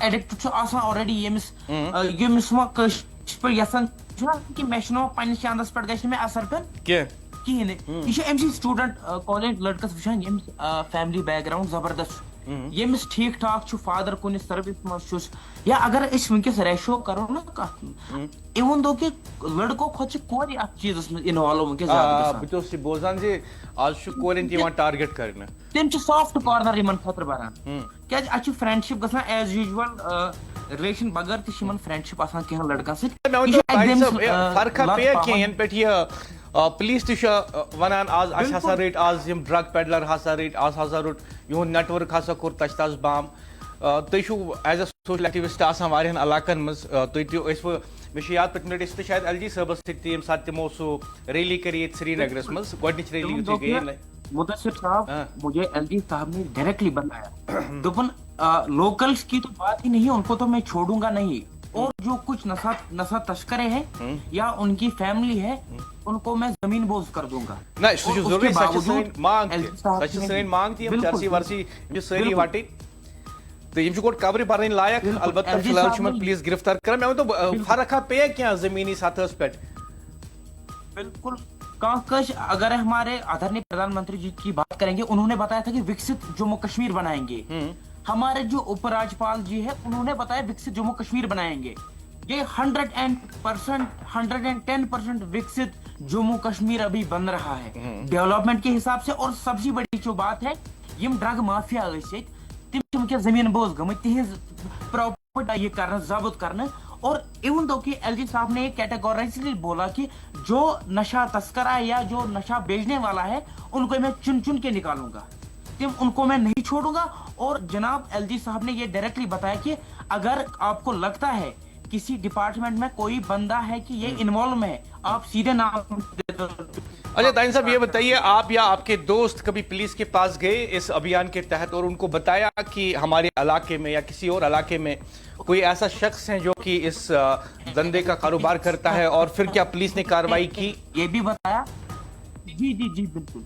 एडिक्ट छ आसान ऑलरेडी यमिस व कश पर यसन कि मेशनो पन्निस चांदस पर गश में असर पे के किहन ये एमसी स्टूडेंट कॉलेज लड़कस वचान यम फैमिली बैकग्राउंड जबरदस्त यमिस ठीक ठाक छु फादर कुन सर्विस मस छुस या अगर इस वंकस रेशो करो ना कत इवन दो कि लड़को खोच कोरी अ चीजस में इन्वॉल्व वंकस ज्यादा बितो से बोजान जे आज छु कोरिन ती टारगेट करना तेम छु सॉफ्ट कॉर्नर यमन खतर बरान क्या अच्छी फ्रेंडशिप गसा एज यूजुअल रिलेशन बगर तिमन फ्रेंडशिप आसान कह लड़का से फर्क पे कह पे पुलिस वन आज हसा रट आज ड्रग पेडलर हसा रट आज हसा रुट यून नेटवर्क हसा कोर तशताश बाम तुम एज अ सोशल एक्टिविस्ट आसान इलाकन मज मे याद पत्म लट शायद एल जी सबस तम सात तमो सो रैली कर श्रीनगरस मज गोडनिच रैली गई मुदस्सिर साहब मुझे एलजी साहब ने डायरेक्टली बताया दुपन लोकल्स की तो बात ही नहीं, उनको तो मैं छोड़ूंगा नहीं, और जो कुछ नशा तस्करे हैं या उनकी फैमिली है उनको मैं जमीन बोझ कर दूंगा। नहीं जरूरी मांग थी हम चर्सी वर्सी जो सारी वाटी तो यम गोट कवर बरन लायक अलबत्ता फिलहाल पुलिस गिरफ्तार कर मैं तो फर्क पे क्या जमीनी सतह पे बिल्कुल काश अगर हमारे आदरणीय प्रधानमंत्री जी की बात करेंगे, उन्होंने बताया था कि विकसित जम्मू कश्मीर बनाएंगे। हमारे जो उपराज्यपाल जी है उन्होंने बताया विकसित जम्मू कश्मीर बनाएंगे। ये 110% विकसित जम्मू कश्मीर अभी बन रहा है डेवलपमेंट के हिसाब से। और सबसे बड़ी जो बात है ये ड्रग माफिया तिम जमीन बोझ गम प्रॉपर्टी ये करना जब्त करना। और इवन दो कि एलजी साहब ने कैटेगोराइजली बोला कि जो नशा तस्करा या जो नशा बेचने वाला है उनको मैं चुन चुन के निकालूंगा, उनको मैं नहीं छोड़ूंगा। और जनाब एलजी साहब ने ये डायरेक्टली बताया कि अगर आपको लगता है किसी डिपार्टमेंट में कोई बंदा है कि ये इन्वॉल्व है, आप सीधे नाम। अच्छा ताइन साहब ये बताइए, आप या आपके दोस्त कभी पुलिस के पास गए इस अभियान के तहत और उनको बताया कि हमारे इलाके में या किसी और इलाके में कोई ऐसा शख्स है जो कि इस धंधे का कारोबार करता है, और फिर क्या पुलिस ने कार्रवाई की? ये भी बताया। जी जी जी बिल्कुल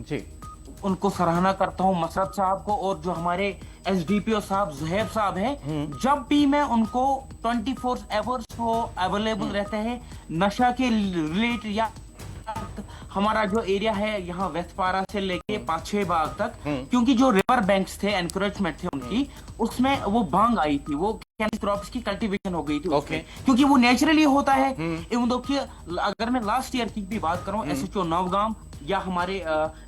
जी, उनको सराहना करता हूँ मसरत साहब को, और जो हमारे एसडीपीओ साहब जुहैब साहब हैं, जब भी मैं उनको 24 आवर्स वो अवेलेबल रहते हैं नशा के रिलेटेड। या हमारा जो एरिया है यहाँ वेस्टपारा से लेके 5-6 बाग तक, क्योंकि जो रिवर बैंक्स थे एनकरेजमेंट थे उनकी, उसमें वो भांग आई थी, वो कैनबिस क्रॉप्स की कल्टीवेशन हो गई थी उसमें, क्योंकि वो नेचुरली होता है। इवन दो कि अगर मैं लास्ट ईयर की भी बात करूं, एसएचओ नवगाम या हमारे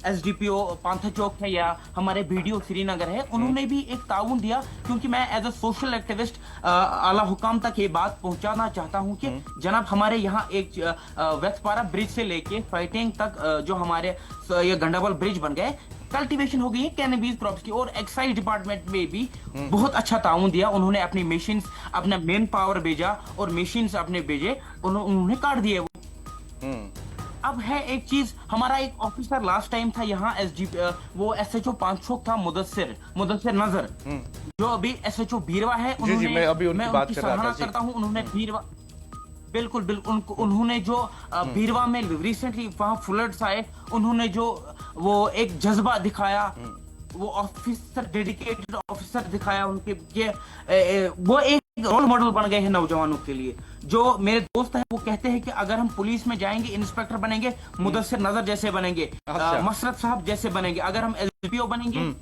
एसडीपीओ पांथा चौक है या हमारे बीडीओ श्रीनगर है, उन्होंने भी एक ताउन दिया। क्योंकि मैं एज अ सोशल एक्टिविस्ट आला हुकाम तक ये बात पहुंचाना चाहता हूं कि जनाब हमारे यहाँ एक वेस्टपारा ब्रिज से लेके फाइटिंग तक जो हमारे ये गंडाबल ब्रिज बन गए, कल्टीवेशन हो गई है कैनबिस क्रॉप्स की। और एक्साइज डिपार्टमेंट में भी बहुत अच्छा ताउन दिया, उन्होंने अपनी मशीन्स, अपना मेन पावर भेजा और मशीन्स अपने भेजे, उन्होंने काट दिए वो। अब है एक चीज, हमारा एक ऑफिसर लास्ट टाइम था यहाँ वो एसएचओ पांचोक था, मुदस्सिर नजर, जो अभी एसएचओ बीरवा है। उन्होंने मैं उनकी सराहना करता हूँ, उन्होंने बीरवा बिल्कुल उन्होंने जो बीरवा में रिसेंटली वहां फ्लड्स आए, उन्होंने जो वो एक जज्बा दिखाया, वो ऑफिसर डेडिकेटेड ऑफिसर दिखाया उनके, वो एक रोल मॉडल बन गए हैं नौजवानों के लिए। जो मेरे दोस्त हैं वो कहते हैं कि अगर हम पुलिस में जाएंगे इंस्पेक्टर बनेंगे, मुदस्सिर नजर जैसे बनेंगे, मसरत साहब जैसे बनेंगे, अगर हम एसडीपीओ बनेंगे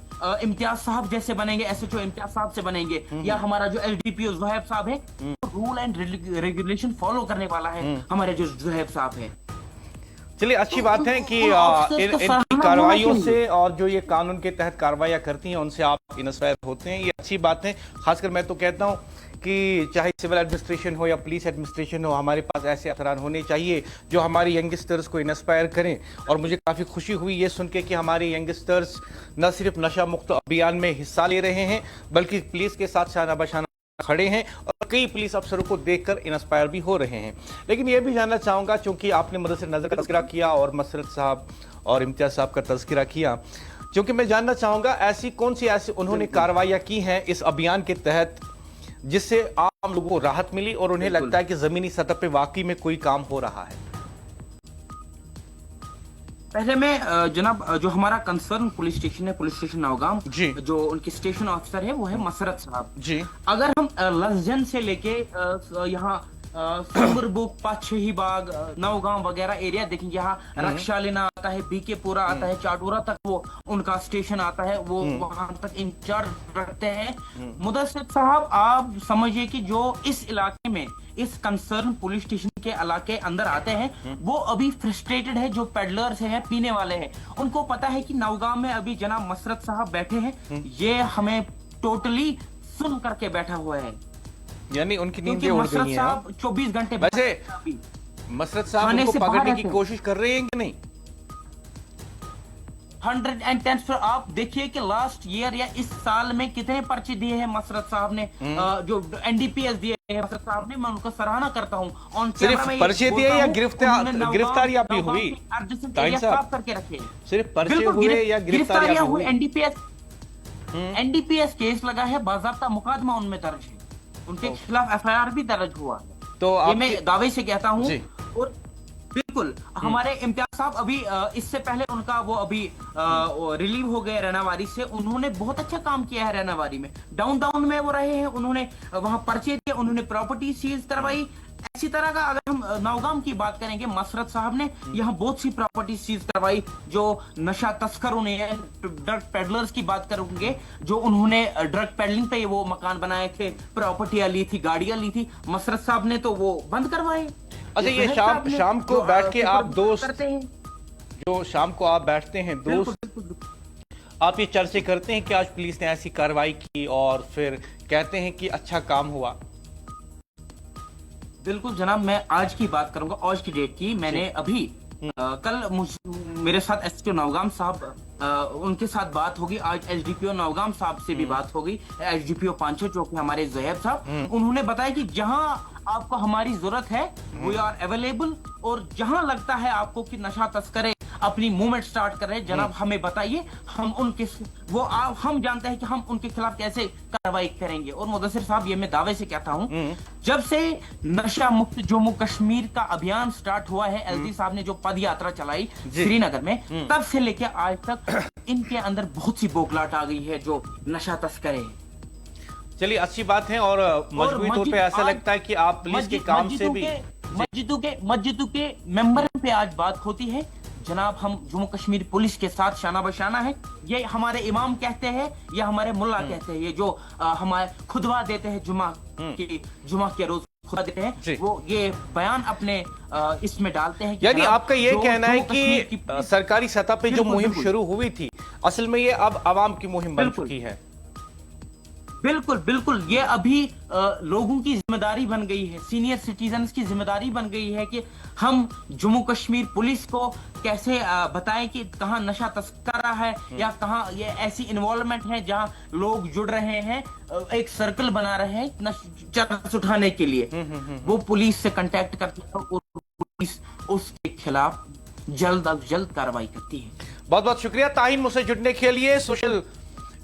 इम्तियाज साहब जैसे बनेंगे, एसएचओ इम्तियाज साहब से बनेंगे, या हमारा जो एसडीपीओ जुहैब साहब है, रूल एंड रेगुलेशन फॉलो करने वाला है हमारे जो जुहैब साहब है। चलिए अच्छी बात है कि इन कार्रवाइयों से और जो ये कानून के तहत कार्रवाइयां करती हैं उनसे आप इंस्पायर होते हैं, ये अच्छी बात है। खासकर मैं तो कहता हूं कि चाहे सिविल एडमिनिस्ट्रेशन हो या पुलिस एडमिनिस्ट्रेशन हो, हमारे पास ऐसे अफसरान होने चाहिए जो हमारे यंगस्टर्स को इंस्पायर करें। और मुझे काफ़ी खुशी हुई ये सुन के कि हमारे यंगस्टर्स न सिर्फ नशा मुक्त अभियान में हिस्सा ले रहे हैं, बल्कि पुलिस के साथ शाना बशाना खड़े हैं और कई पुलिस अफसरों को देखकर इंस्पायर भी हो रहे हैं। लेकिन ये भी जानना चाहूंगा, चूंकि आपने मुदस्सिर नजर का तज़किरा किया और मसरत साहब और इम्तियाज साहब का तज़किरा किया, क्योंकि मैं जानना चाहूंगा ऐसी कौन सी उन्होंने कार्रवाइयां की हैं इस अभियान के तहत जिससे आम लोगों को राहत मिली और उन्हें लगता है कि जमीनी सतह पे वाकई में कोई काम हो रहा है। पहले मैं जनाब जो हमारा कंसर्न पुलिस स्टेशन है, पुलिस स्टेशन नौगाम, जी। जो उनके स्टेशन ऑफिसर है वो है मसरत साहब जी। अगर हम लसजन से लेके यहाँ सुमरबुक, पातशाही बाग, नौगांव वगैरह एरिया देखेंगे, यहाँ रक्षा लेना आता है, बीके पूरा आता है, चाडोरा तक वो उनका स्टेशन आता है, वो वहां तक इंचार्ज रखते हैं। मुदस्सिर साहब आप समझिए कि जो इस इलाके में इस कंसर्न पुलिस स्टेशन के इलाके अंदर आते हैं वो अभी फ्रस्ट्रेटेड है, जो पेडलर्स हैं, पीने वाले हैं, उनको पता है कि नौगांव में अभी जनाब मसरत साहब बैठे हैं, ये हमें टोटली सुन करके बैठा हुआ है, यानी उनकी नींद क्योंकि उड़ मसरत गई है। साहब 24 घंटे वैसे मसरत साहब खाने उनको से बाहर पकड़ने की रहते हैं। कोशिश कर रहे हैं कि नहीं? 110 पर आप देखिए कि लास्ट ईयर या इस साल में कितने पर्चे दिए हैं मसरत साहब ने, जो एनडीपीएस दिए हैं मसरत साहब ने, मैं उनका सराहना करता हूं। ऑन सिर्फ पर्चे दिए या गिरफ्तारियां भी हुई? ताइन साहब, करके रखे सिर्फ पर्चे हुए या गिरफ्तारियां हुई? एनडीपीएस केस लगा है, बाज़ाब्ता मुकदमा उनमें दर्ज है, उनके खिलाफ एफआईआर भी दर्ज हुआ है, तो ये मैं दावे से कहता हूं। जी। और बिल्कुल हमारे इम्तियाज साहब अभी इससे पहले उनका वो अभी रिलीव हो गए रैनावारी से, उन्होंने बहुत अच्छा काम किया है रैनावारी में, डाउन में वो रहे हैं, उन्होंने वहां पर्चे दिए, उन्होंने प्रॉपर्टी सीज करवाई। इसी तरह का अगर हम नौगाम की बात करेंगे, मसरत साहब ने यहाँ बहुत सी प्रॉपर्टी सीज करवाई, जो नशा तस्करों ने, ड्रग पेडलर्स की बात करेंगे, जो उन्होंने ड्रग पेडलिंग पे वो मकान बनाए थे, प्रॉपर्टियां ली थी, गाड़ियां ली थी, मसरत साहब ने तो वो बंद करवाए। अच्छा, ये शाम को बैठ के आप दोस्त करते हैं, जो शाम को आप बैठते हैं दोस्त, आप ये चर्चा करते हैं कि आज पुलिस ने ऐसी कार्रवाई की और फिर कहते हैं कि अच्छा काम हुआ? बिल्कुल जनाब, मैं आज की बात करूंगा, आज की डेट की। मैंने अभी कल मेरे साथ एसपीओ नौगाम साहब, उनके साथ बात होगी, आज एसडीपीओ नौगाम साहब से भी बात होगी, एसडीपीओ पांचो जो कि हमारे ज़ोहैब साहब, उन्होंने बताया कि जहां आपको हमारी जरूरत है वी आर अवेलेबल, और जहां लगता है आपको कि नशा तस्करे अपनी मूवमेंट स्टार्ट कर रहे हैं, जनाब हमें बताइए, हम उनके हम जानते हैं कि हम उनके खिलाफ कैसे कार्रवाई करेंगे। और मुदस्सिर साहब, ये मैं दावे से कहता हूं, जब से नशा मुक्त जम्मू कश्मीर का अभियान स्टार्ट हुआ है, एलजी साहब ने जो पद यात्रा चलाई श्रीनगर में, तब से लेकर आज तक इनके अंदर बहुत सी बौखलाहट आ गई है, जो नशा तस्करे। चलिए, अच्छी बात है, और मजबूरी तौर पे ऐसा लगता है कि आप पुलिस के काम से भी मस्जिदों के मेंबर पे आज बात होती है। जनाब, हम जम्मू कश्मीर पुलिस के साथ शाना बशाना है, ये हमारे इमाम कहते हैं या हमारे मुल्ला कहते हैं, ये जो हमारे खुदवा देते हैं जुमा के रोज खुदा देते हैं, वो ये बयान अपने इसमें डालते हैं। यानी आपका ये कहना है कि सरकारी सतह पे जो मुहिम शुरू हुई थी, असल में ये अब आवाम की मुहिम बन चुकी है। बिल्कुल, ये अभी लोगों की जिम्मेदारी बन गई है, सीनियर सिटीजन्स की जिम्मेदारी बन गई है कि हम जम्मू कश्मीर पुलिस को कैसे बताएं कि कहां नशा तस्करा है या कहां ये ऐसी इन्वॉल्वमेंट है जहां लोग जुड़ रहे हैं, एक सर्कल बना रहे हैं चरस उठाने के लिए, वो पुलिस से कांटेक्ट करती है और पुलिस उसके खिलाफ जल्द अज जल्द कार्रवाई करती है। बहुत बहुत शुक्रिया ताहिन, मुझसे जुड़ने के लिए। Social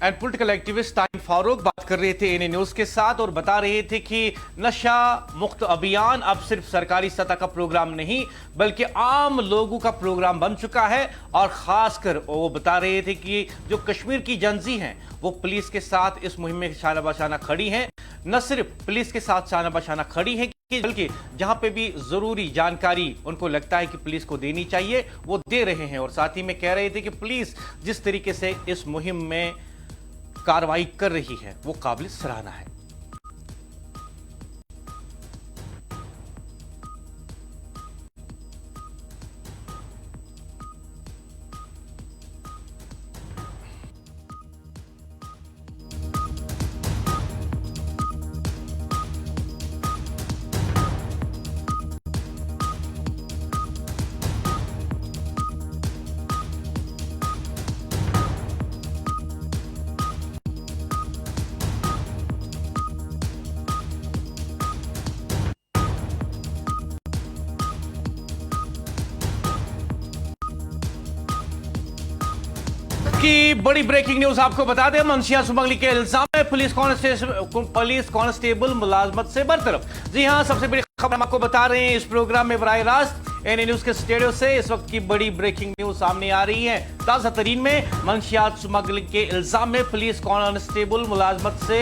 and political activist Tahin Farooq बात कर रहे थे एनए न्यूज के साथ और बता रहे थे कि नशा मुक्त अभियान अब सिर्फ सरकारी सतह का प्रोग्राम नहीं बल्कि आम लोगों का प्रोग्राम बन चुका है, और खासकर वो बता रहे थे कि जो कश्मीर की जनजी हैं वो पुलिस के साथ इस मुहिम में शाना बशाना खड़ी हैं, न सिर्फ पुलिस के साथ शाना बशाना खड़ी हैं बल्कि जहां पे भी जरूरी जानकारी उनको लगता है कि पुलिस को देनी चाहिए वो दे रहे हैं। और साथ ही में कह रहे थे कि पुलिस जिस तरीके से इस मुहिम में कार्रवाई कर रही है वो काबिल सराहना है। की बड़ी ब्रेकिंग न्यूज आपको बता दें, मंशिया स्मगलिंग के इल्जाम में पुलिस कांस्टेबल मुलाजमत से बरतरफ। जी हां, सबसे बड़ी खबर हम आपको बता रहे हैं इस प्रोग्राम में बराह रास्त एनए न्यूज के स्टूडियो से इस वक्त की बड़ी ब्रेकिंग न्यूज सामने आ रही है। ताजा तरीन में मंशियात स्मगलिंग के इल्जाम में पुलिस कांस्टेबल मुलाजमत से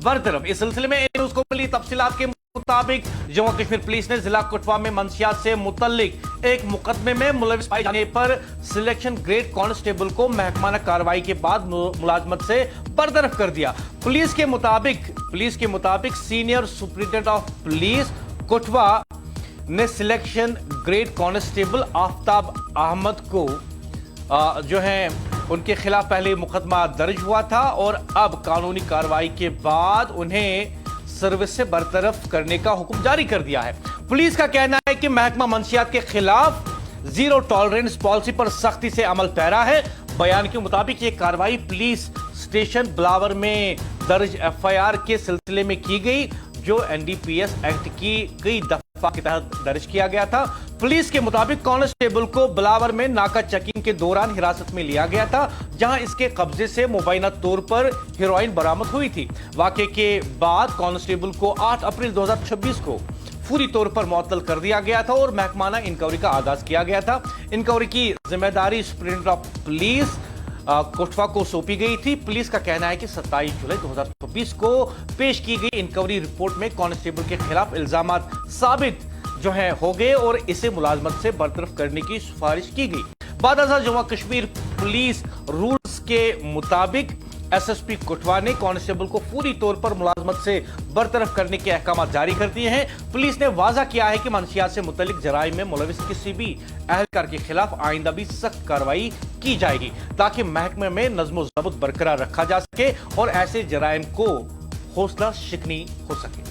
बरतरफ। इस सिलसिले में एनए न्यूज को मिली तफसीलात के मुताबिक जम्मू कश्मीर पुलिस ने जिला कठुआ में मंशियात से मुतल्लिक एक मुकदमे में मुलविस पाए जाने पर सिलेक्शन ग्रेड कांस्टेबल को महकमाना कार्रवाई के बाद मुलाजमत से बरतरफ कर दिया। पुलिस के मुताबिक senior superintendent of police Kathua ने selection grade constable Aftab Ahmad को जो है उनके खिलाफ पहले मुकदमा दर्ज हुआ था और अब कानूनी कार्रवाई के बाद उन्हें सर्विस से बरतरफ करने का हुक्म जारी कर दिया है। पुलिस का कहना है कि महकमा मंशियात के खिलाफ जीरो टॉलरेंस पॉलिसी पर सख्ती से अमल पैरा है। बयान के मुताबिक ये कार्रवाई पुलिस स्टेशन बिलावर में दर्ज एफआईआर के सिलसिले में की गई, जो एनडीपीएस एक्ट की कई दफा के तहत दर्ज किया गया था। पुलिस के मुताबिक कांस्टेबल को बिलावर में नाका चेकिंग के दौरान हिरासत में लिया गया था, जहां इसके कब्जे से मुबैना तौर पर हेरोइन बरामद हुई थी। वाकये के बाद कांस्टेबल को 8 अप्रैल 2026 को पूरी तौर पर मुअत्तल कर दिया गया था और महकमाना इंक्वायरी का आगाज किया गया था। इंक्वायरी की जिम्मेदारी सुपरिटेंडेंट ऑफ पुलिस कठुआ को सौंपी गई थी। पुलिस का कहना है कि 27 जुलाई 2024 को पेश की गई इंक्वायरी रिपोर्ट में कांस्टेबल के खिलाफ इल्जामात साबित जो है हो गए और इसे मुलाजमत से बरतरफ करने की सिफारिश की गई। बादशाह जम्मू कश्मीर पुलिस रूल्स के मुताबिक एसएसपी कठुआ ने कांस्टेबल को पूरी तौर पर मुलाजमत से बरतरफ करने के अहकाम जारी कर दिए हैं। पुलिस ने वाजा किया है कि मंशियात से मुतल्लिक जराइम में मुलविस किसी भी अहलकार के खिलाफ आइंदा भी सख्त कार्रवाई की जाएगी, ताकि महकमे में नज़्म ज़ब्त बरकरार रखा जा सके और ऐसे जराइम को हौसला शिकनी हो सके।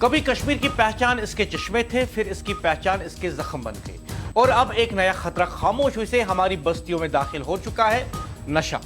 कभी कश्मीर की पहचान इसके चश्मे थे, फिर इसकी पहचान इसके जख्म बन गए और अब एक नया खतरा खामोशी से हमारी बस्तियों में दाखिल हो चुका है। नशा।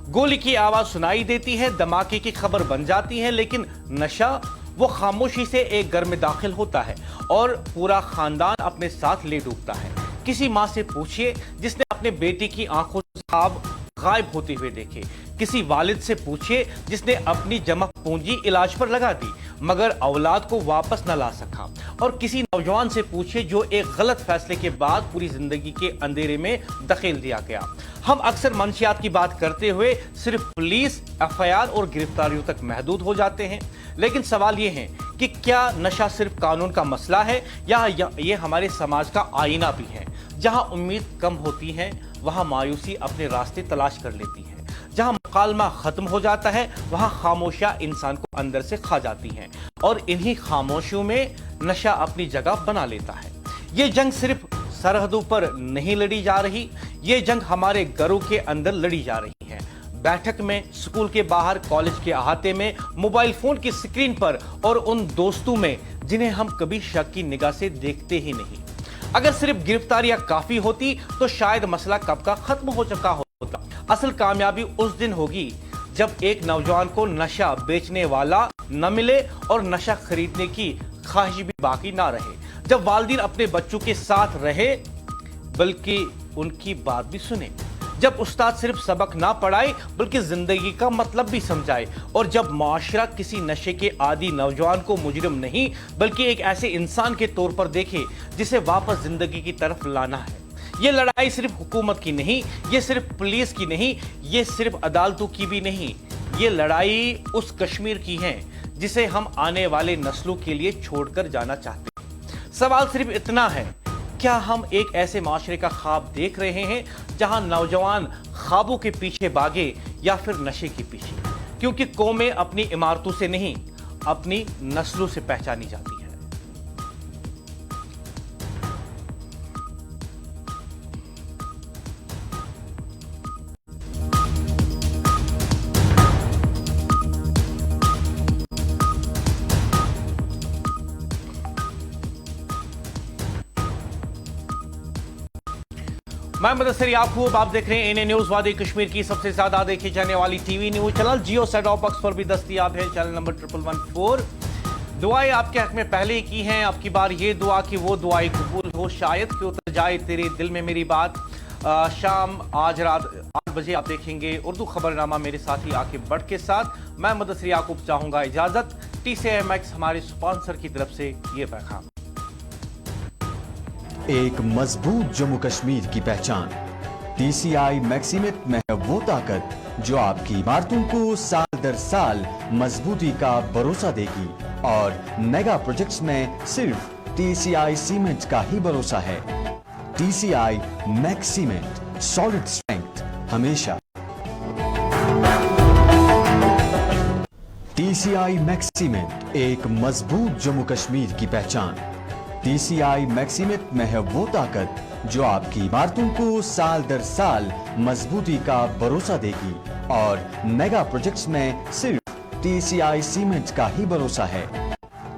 गोली की आवाज सुनाई देती है, धमाके की खबर बन जाती है, लेकिन नशा वो खामोशी से एक घर में दाखिल होता है और पूरा खानदान अपने साथ ले डूबता है। किसी माँ से पूछिए जिसने अपने बेटे की आंखों से ख्वाब गायब होते हुए देखे, किसी वालिद से पूछिए जिसने अपनी जमा पूंजी इलाज पर लगा दी मगर औलाद को वापस न ला सका, और किसी नौजवान से पूछिए जो एक गलत फैसले के बाद पूरी जिंदगी के अंधेरे में धकेल दिया गया। हम अक्सर मंशियात की बात करते हुए सिर्फ पुलिस, एफआईआर और गिरफ्तारियों तक महदूद हो जाते हैं, लेकिन सवाल ये है कि क्या नशा सिर्फ कानून का मसला है या ये हमारे समाज का आईना भी है। जहां उम्मीद कम होती है वहां मायूसी अपने रास्ते तलाश कर लेती है। जहां मुकालमा खत्म हो जाता है वहां खामोशियां इंसान को अंदर से खा जाती हैं और इन्हीं खामोशियों में नशा अपनी जगह बना लेता है। ये जंग सिर्फ सरहदों पर नहीं लड़ी जा रही, ये जंग हमारे घरों के अंदर लड़ी जा रही है। बैठक में, स्कूल के बाहर, कॉलेज के अहाते में, मोबाइल फोन की स्क्रीन पर और उन दोस्तों में जिन्हें हम कभी शक की निगाह से देखते ही नहीं। अगर सिर्फ गिरफ्तारियां काफी होती तो शायद मसला कब का खत्म हो चुका होता। असल कामयाबी उस दिन होगी जब एक नौजवान को नशा बेचने वाला न मिले और नशा खरीदने की ख्वाहिश भी बाकी ना रहे, जब वालिदैन अपने बच्चों के साथ रहे बल्कि उनकी बात भी सुने, जब उस्ताद सिर्फ सबक ना पढ़ाए बल्कि जिंदगी का मतलब भी समझाए, और जब माशरा किसी नशे के आदी नौजवान को मुजरिम नहीं बल्कि एक ऐसे इंसान के तौर पर देखे जिसे वापस जिंदगी की तरफ लाना है। ये लड़ाई सिर्फ हुकूमत की नहीं, ये सिर्फ पुलिस की नहीं, ये सिर्फ अदालतों की भी नहीं, ये लड़ाई उस कश्मीर की है जिसे हम आने वाले नस्लों के लिए छोड़कर जाना चाहते हैं। सवाल सिर्फ इतना है, क्या हम एक ऐसे माशरे का ख्वाब देख रहे हैं जहां नौजवान ख्वाबों के पीछे भागे या फिर नशे के पीछे? क्योंकि कौमें अपनी इमारतों से नहीं अपनी नस्लों से पहचानी जाती है। मैं मुदस्सिर याकूब, आप देख रहे हैं एनए न्यूज वादी कश्मीर की सबसे ज्यादा देखी जाने वाली टीवी न्यूज चैनल। जियो सेट टॉप बॉक्स पर भी दस्तयाब है, चैनल नंबर 1114। दुआएं आपके हक में पहले ही की हैं, अब की बार ये दुआ कि वो दुआएं कबूल हो, शायद कि उतर जाए तेरे दिल में मेरी बात। शाम आज रात 8 बजे आप देखेंगे उर्दू खबरनामा मेरे साथी आकिब भट्ट के साथ। मैं मुदस्सिर याकूब चाहूंगा इजाजत। TCIMX हमारे स्पॉन्सर की तरफ से ये पैगाम। एक मजबूत जम्मू कश्मीर की पहचान। TCI मैक्सिमेट में है वो ताकत जो आपकी इमारतों को साल दर साल मजबूती का भरोसा देगी, और मेगा प्रोजेक्ट्स में सिर्फ TCI सीमेंट का ही भरोसा है। TCI मैक्सिमेट, सॉलिड स्ट्रेंथ हमेशा। TCI मैक्सिमेट एक मजबूत जम्मू कश्मीर की पहचान। TCI मैक्सिमेट में है वो ताकत जो आपकी इमारतों को साल दर साल मजबूती का भरोसा देगी, और मेगा प्रोजेक्ट्स में सिर्फ TCI सीमेंट का ही भरोसा है।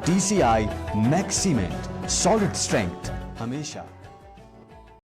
TCI मैक्सिमेट, सॉलिड स्ट्रेंथ हमेशा।